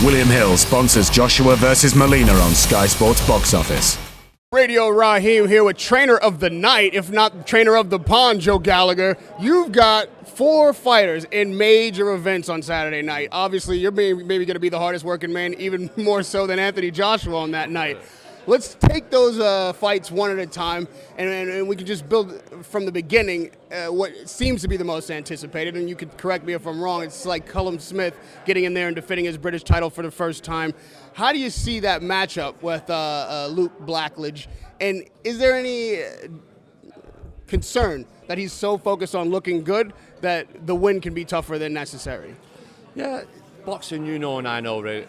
William Hill sponsors Joshua versus Molina on Sky Sports Box Office. Radio Raheem here with trainer of the night, if not trainer of the pond, Joe Gallager. You've got 4 fighters in major events on Saturday night. Obviously, you're maybe going to be the hardest working man, even more so than Anthony Joshua on that night. Let's take those fights one at a time, and we can just build from the beginning what seems to be the most anticipated, and you could correct me if I'm wrong. It's like Callum Smith getting in there and defending his British title for the first time. How do you see that matchup with Luke Blackledge, and is there any concern that he's so focused on looking good that the win can be tougher than necessary? Yeah, boxing, you know and I know, Ray,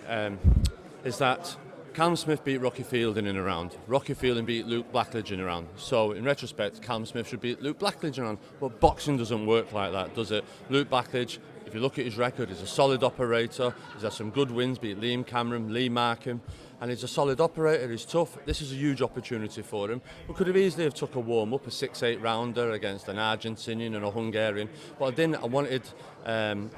is that Callum Smith beat Rocky Fielding in a round. Rocky Fielding beat Luke Blackledge in a round. So, in retrospect, Callum Smith should beat Luke Blackledge in a round. But boxing doesn't work like that, does it? Luke Blackledge, if you look at his record, he's a solid operator. He's had some good wins, beat Liam Cameron, Lee Markham. And he's a solid operator, he's tough. This is a huge opportunity for him. We could have easily have took a warm-up, a 6-8 rounder against an Argentinian and a Hungarian. But I didn't. I wanted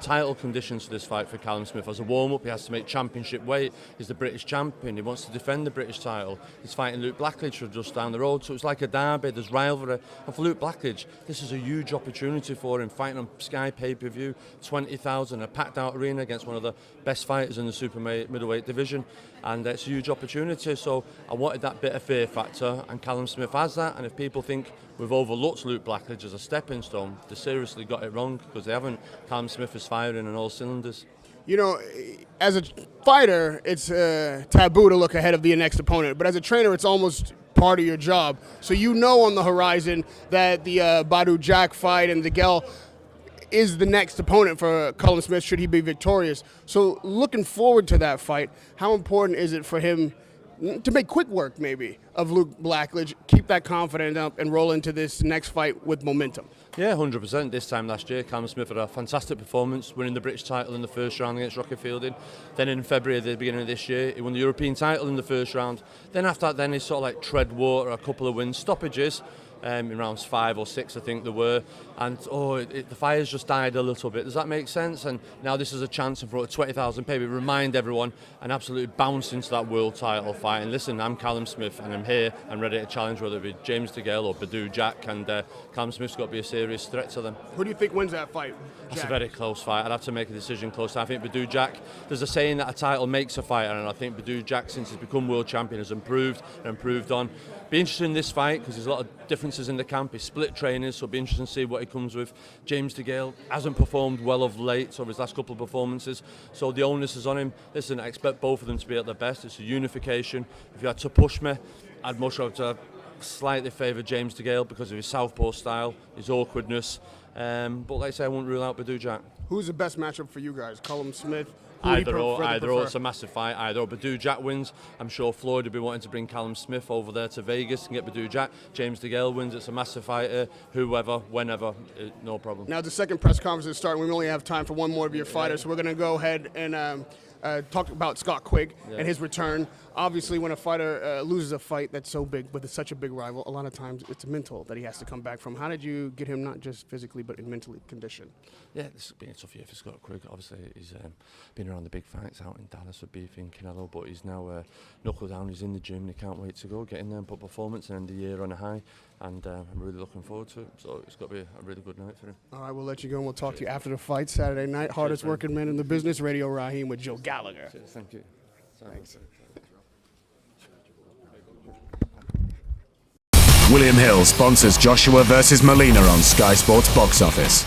title conditions for this fight for Callum Smith. As a warm-up, he has to make championship weight. He's the British champion. He wants to defend the British title. He's fighting Luke Blackledge from just down the road. So it's like a derby, there's rivalry. And for Luke Blackledge, this is a huge opportunity for him. Fighting on Sky pay-per-view, 20,000, a packed-out arena against one of the best fighters in the super middleweight division. And it's a huge opportunity, so I wanted that bit of fear factor, and Callum Smith has that. And if people think we've overlooked Luke Blackledge as a stepping stone, they seriously got it wrong, because they haven't. Callum Smith is firing on all cylinders. You know, as a fighter, it's taboo to look ahead of the next opponent, but as a trainer, it's almost part of your job. So you know on the horizon that the Badou Jack fight and the Gell is the next opponent for Callum Smith should he be victorious. So looking forward to that fight, how important is it for him to make quick work maybe of Luke Blackledge, keep that confidence up and roll into this next fight with momentum? Yeah, 100%. This time last year, Callum Smith had a fantastic performance, winning the British title in the first round against Rocky Fielding. Then in February, at the beginning of this year, he won the European title in the first round. Then after that, he sort of like tread water, a couple of wins, stoppages. In rounds 5 or 6, I think there were, and the fire's just died a little bit. Does that make sense? And now this is a chance in front of 20,000 people. Remind everyone and absolutely bounce into that world title fight. And listen, I'm Callum Smith, and I'm here and ready to challenge, whether it be James DeGale or Badou Jack. And Callum Smith's got to be a serious threat to them. Who do you think wins that fight? That's a very close fight. I'd have to make a decision close. I think Badou Jack, there's a saying that a title makes a fighter, and I think Badou Jack, since he's become world champion, has improved and improved on. Be interested in this fight because there's a lot of differences in the camp. He's split training, so it'll be interesting to see what he comes with. James DeGale hasn't performed well of late over his last couple of performances, so the onus is on him. Listen, I expect both of them to be at their best. It's a unification. If you had to push me, I'd much rather slightly favour James DeGale because of his southpaw style, his awkwardness. But like I say, I won't rule out Badou Jack. Who's the best matchup for you guys? Callum Smith? Either or. It's a massive fight. Either or. Badou Jack wins. I'm sure Floyd will be wanting to bring Callum Smith over there to Vegas and get Badou Jack. James DeGale wins. It's a massive fight. Whoever, whenever, no problem. Now the second press conference is starting. We only have time for one more of your fighters, so we're going to go ahead and talk about Scott Quigg and his return. Obviously, when a fighter loses a fight that's so big, but it's such a big rival, a lot of times it's mental that he has to come back from. How did you get him not just physically but in mentally conditioned? Yeah, this has been a tough year for Scott Quigg. Obviously, he's been around the big fights out in Dallas with Beefy and Canelo, but he's now knuckled down. He's in the gym and he can't wait to go, get in there and put performance and end the year on a high. And I'm really looking forward to it. So it's got to be a really good night for him. All right, we'll let you go and we'll talk to you after the fight Saturday night. Hardest working man in the business, Radio Raheem with Joe Gallager. Cheers, thank you. Thanks. William Hill sponsors Joshua versus Molina on Sky Sports Box Office.